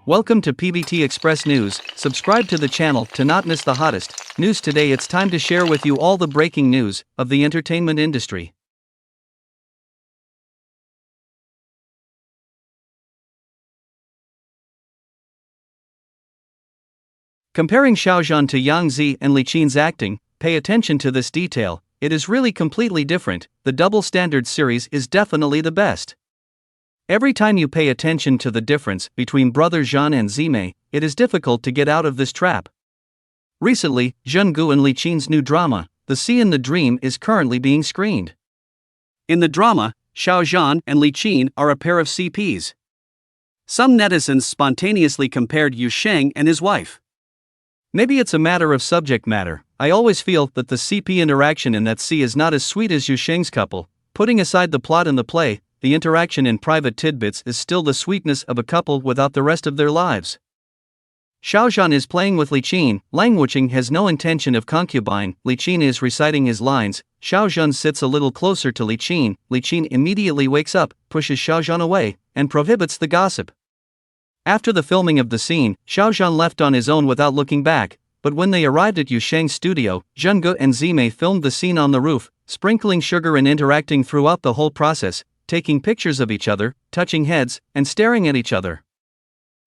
Welcome to PVT Express News. Subscribe to the channel to not miss the hottest news today. It's time to share with you all the breaking news of the entertainment industry. Comparing Xiao Zhan to Yangzi and Xiaoxue's acting, pay attention to this detail. It is really completely different. The double standard series is definitely the best. Every time you pay attention to the difference between brother Zhan and Zime, it is difficult to get out of this trap. Recently, Zhenggu and Xiaoxue's new drama, The Sea in the Dream, is currently being screened. In the drama, Xiao Zhan and Xiaoxue are a pair of CPs. Some netizens spontaneously compared Yu Sheng and his wife. Maybe it's a matter of subject matter. I always feel that the CP interaction in that sea is not as sweet as Yu Sheng's couple. Putting aside the plot in the play, the interaction in private tidbits is still the sweetness of a couple without the rest of their lives. Xiao Zhan is playing with Xiaoxue, languishing, has no intention of concubine. Xiaoxue is reciting his lines. Xiao Zhan sits a little closer to Xiaoxue. Xiaoxue immediately wakes up, pushes Xiao Zhan away, and prohibits the gossip. After the filming of the scene, Xiao Zhan left on his own without looking back, but when they arrived at Yu Sheng's studio, Zhenggu and Zime filmed the scene on the roof, sprinkling sugar and interacting throughout the whole process, taking pictures of each other, touching heads, and staring at each other.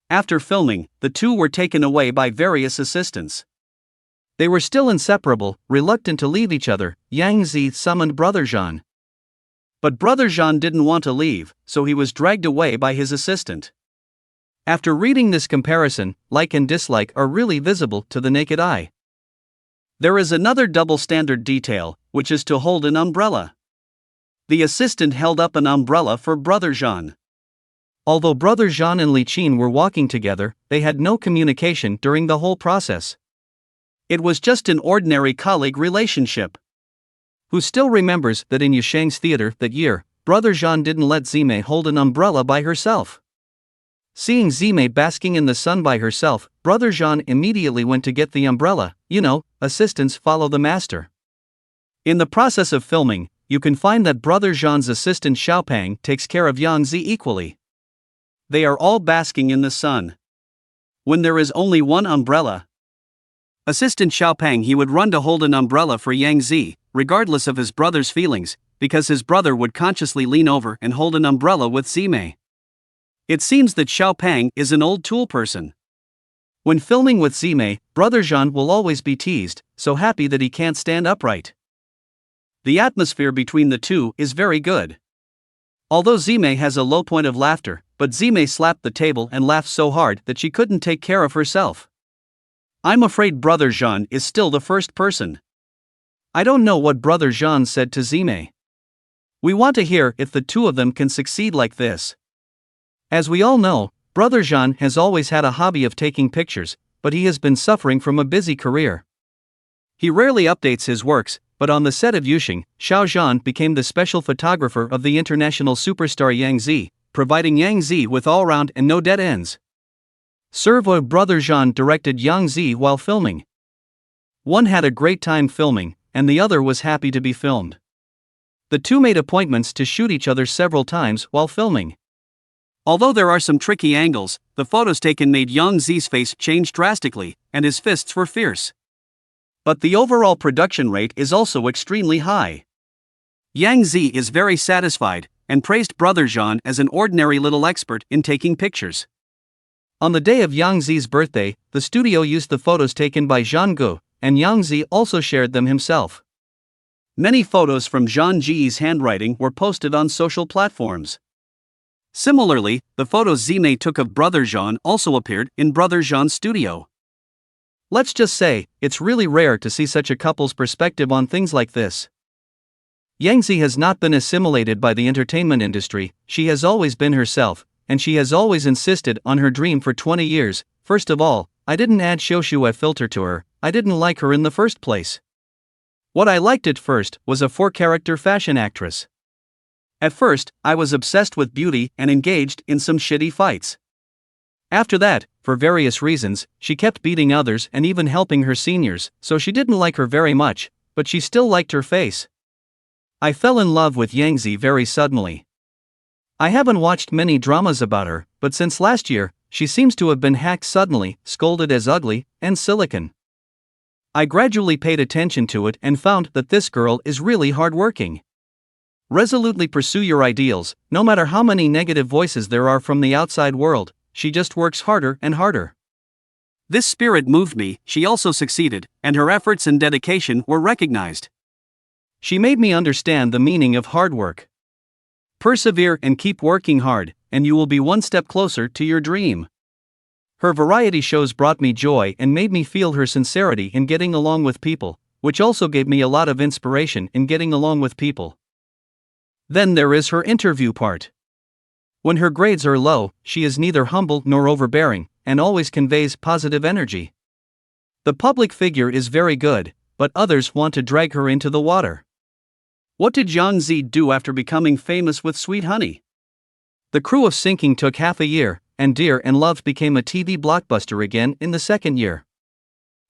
After filming, the two were taken away by various assistants. They were still inseparable, reluctant to leave each other. Yangzi summoned brother Zhan. But brother Zhan didn't want to leave, so he was dragged away by his assistant. After reading this comparison, like and dislike are really visible to the naked eye. There is another double standard detail, which is to hold an umbrella. The assistant held up an umbrella for brother Zhan. Although brother Zhan and Xiaoxue were walking together, they had no communication during the whole process. It was just an ordinary colleague relationship. Who still remembers that in Yu Sheng's theater that year, brother Zhan didn't let Zime hold an umbrella by herself. Seeing Zime basking in the sun by herself, brother Zhan immediately went to get the umbrella. Assistants follow the master. In the process of filming, you can find that brother Zhan's assistant Xiaopang takes care of Yangzi equally. They are all basking in the sun. When there is only one umbrella, assistant Xiaopang he would run to hold an umbrella for Yangzi, regardless of his brother's feelings, because his brother would consciously lean over and hold an umbrella with Zime. It seems that Xiaopang is an old tool person. When filming with Zime, brother Zhan will always be teased, so happy that he can't stand upright. The atmosphere between the two is very good. Although Zime has a low point of laughter, but Zime slapped the table and laughed so hard that she couldn't take care of herself. I'm afraid brother Zhan is still the first person. I don't know what brother Zhan said to Zime. We want to hear if the two of them can succeed like this. As we all know, brother Zhan has always had a hobby of taking pictures, but he has been suffering from a busy career. He rarely updates his works, but on the set of Yu Sheng, Xiao Zhan became the special photographer of the international superstar Yangzi, providing Yangzi with all-round and no dead ends. Servo brother Zhan directed Yangzi while filming. One had a great time filming, and the other was happy to be filmed. The two made appointments to shoot each other several times while filming. Although there are some tricky angles, the photos taken made Yangzi's face change drastically, and his fists were fierce. But the overall production rate is also extremely high. Yangzi is very satisfied, and praised brother Zhan as an ordinary little expert in taking pictures. On the day of Yangzi's birthday, the studio used the photos taken by Zhenggu, and Yangzi also shared them himself. Many photos from Zhangji's handwriting were posted on social platforms. Similarly, the photos Zime took of brother Zhan also appeared in brother Zhan's studio. Let's just say, it's really rare to see such a couple's perspective on things like this. Yangzi has not been assimilated by the entertainment industry, she has always been herself, and she has always insisted on her dream for 20 years. First of all, I didn't add Xiaoxue filter to her, I didn't like her in the first place. What I liked at first was a 4-character fashion actress. At first, I was obsessed with beauty and engaged in some shitty fights. After that, for various reasons, she kept beating others and even helping her seniors, so she didn't like her very much, but she still liked her face. I fell in love with Yangzi very suddenly. I haven't watched many dramas about her, but since last year, she seems to have been hacked suddenly, scolded as ugly, and silicon. I gradually paid attention to it and found that this girl is really hardworking. Resolutely pursue your ideals, no matter how many negative voices there are from the outside world, she just works harder and harder. This spirit moved me. She also succeeded, and her efforts and dedication were recognized. She made me understand the meaning of hard work. Persevere and keep working hard, and you will be one step closer to your dream. Her variety shows brought me joy and made me feel her sincerity in getting along with people, which also gave me a lot of inspiration in getting along with people. Then there is her interview part. When her grades are low, she is neither humble nor overbearing, and always conveys positive energy. The public figure is very good, but others want to drag her into the water. What did Yangzi do after becoming famous with Sweet Honey? The Crew of Sinking took half a year, and Dear and Loved became a TV blockbuster again in the second year.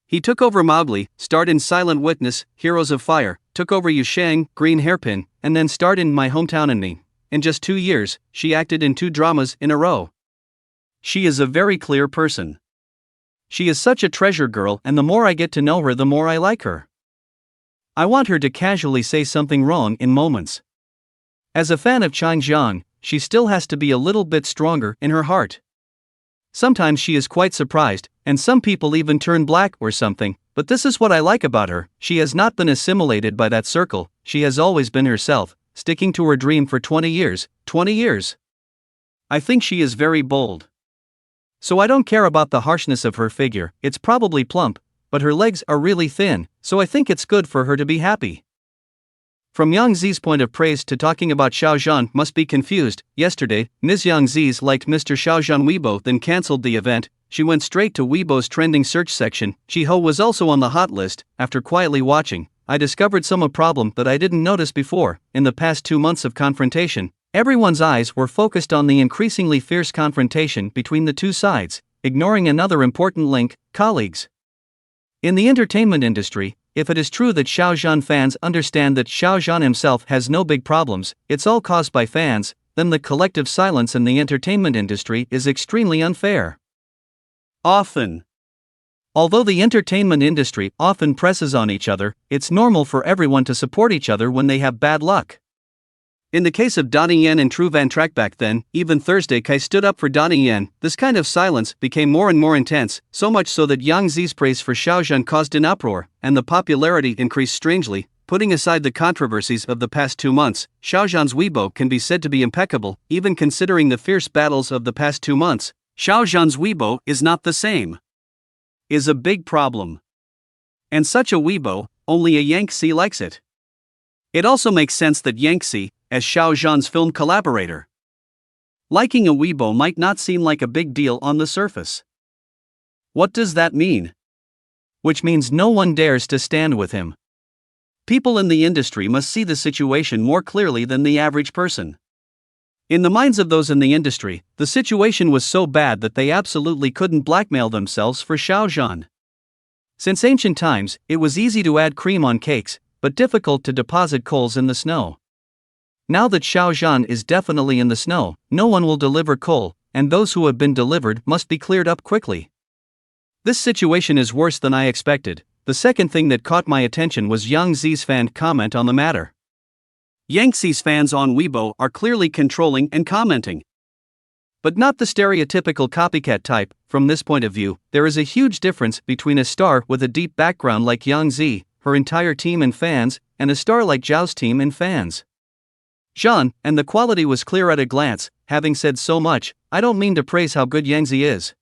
He took over Mowgli, starred in Silent Witness, Heroes of Fire, took over Yu Sheng, Green Hairpin, and then starred in My Hometown and Me. In just 2 years, she acted in 2 dramas in a row. She is a very clear person. She is such a treasure girl, and the more I get to know her, the more I like her. I want her to casually say something wrong in moments. As a fan of Xiao Zhan, she still has to be a little bit stronger in her heart. Sometimes she is quite surprised, and some people even turn black or something, but this is what I like about her. She has not been assimilated by that circle, she has always been herself, sticking to her dream for 20 years. 20 years. I think she is very bold. So I don't care about the harshness of her figure, it's probably plump, but her legs are really thin, so I think it's good for her to be happy. From Yangzi's point of praise to talking about Xiao Zhan must be confused. Yesterday, Ms. Yangzi's liked Mr. Xiao Zhan Weibo, then cancelled the event. She went straight to Weibo's trending search section. Chi-Ho was also on the hot list. After quietly watching, I discovered a problem that I didn't notice before. In the past 2 months of confrontation, everyone's eyes were focused on the increasingly fierce confrontation between the two sides, ignoring another important link: colleagues. In the entertainment industry, if it is true that Xiao Zhan fans understand that Xiao Zhan himself has no big problems, it's all caused by fans, then the collective silence in the entertainment industry is extremely unfair. Although the entertainment industry often presses on each other, it's normal for everyone to support each other when they have bad luck. In the case of Donnie Yen and True Van Track back then, even Thursday Kai stood up for Donnie Yen. This kind of silence became more and more intense, so much so that Yangzi's praise for Xiao Zhan caused an uproar, and the popularity increased strangely. Putting aside the controversies of the past 2 months, Xiao Zhan's Weibo can be said to be impeccable, even considering the fierce battles of the past 2 months. Xiao Zhan's Weibo is not the same. Is a big problem. And such a Weibo, only a Yangtze likes it. It also makes sense that Yangtze, as Xiao Zhan's film collaborator, liking a Weibo might not seem like a big deal on the surface. What does that mean? Which means no one dares to stand with him. People in the industry must see the situation more clearly than the average person. In the minds of those in the industry, the situation was so bad that they absolutely couldn't blackmail themselves for Xiao Zhan. Since ancient times, it was easy to add cream on cakes, but difficult to deposit coals in the snow. Now that Xiao Zhan is definitely in the snow, no one will deliver coal, and those who have been delivered must be cleared up quickly. This situation is worse than I expected. The second thing that caught my attention was Yangzi's fan comment on the matter. Yangtze's fans on Weibo are clearly controlling and commenting, but not the stereotypical copycat type. From this point of view, there is a huge difference between a star with a deep background like Yangzi, her entire team and fans, and a star like Zhao's team and fans. Zhan, and the quality was clear at a glance. Having said so much, I don't mean to praise how good Yangzi is.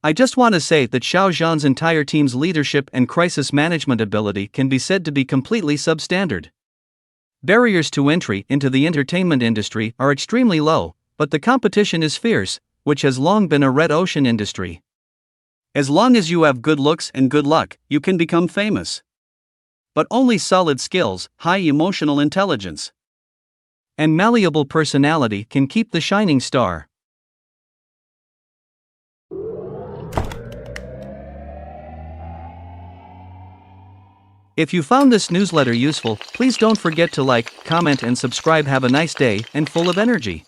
I just want to say that Xiao Zhan's entire team's leadership and crisis management ability can be said to be completely substandard. Barriers to entry into the entertainment industry are extremely low, but the competition is fierce, which has long been a red ocean industry. As long as you have good looks and good luck, you can become famous. But only solid skills, high emotional intelligence, and malleable personality can keep the shining star. If you found this newsletter useful, please don't forget to like, comment and subscribe. Have a nice day and full of energy.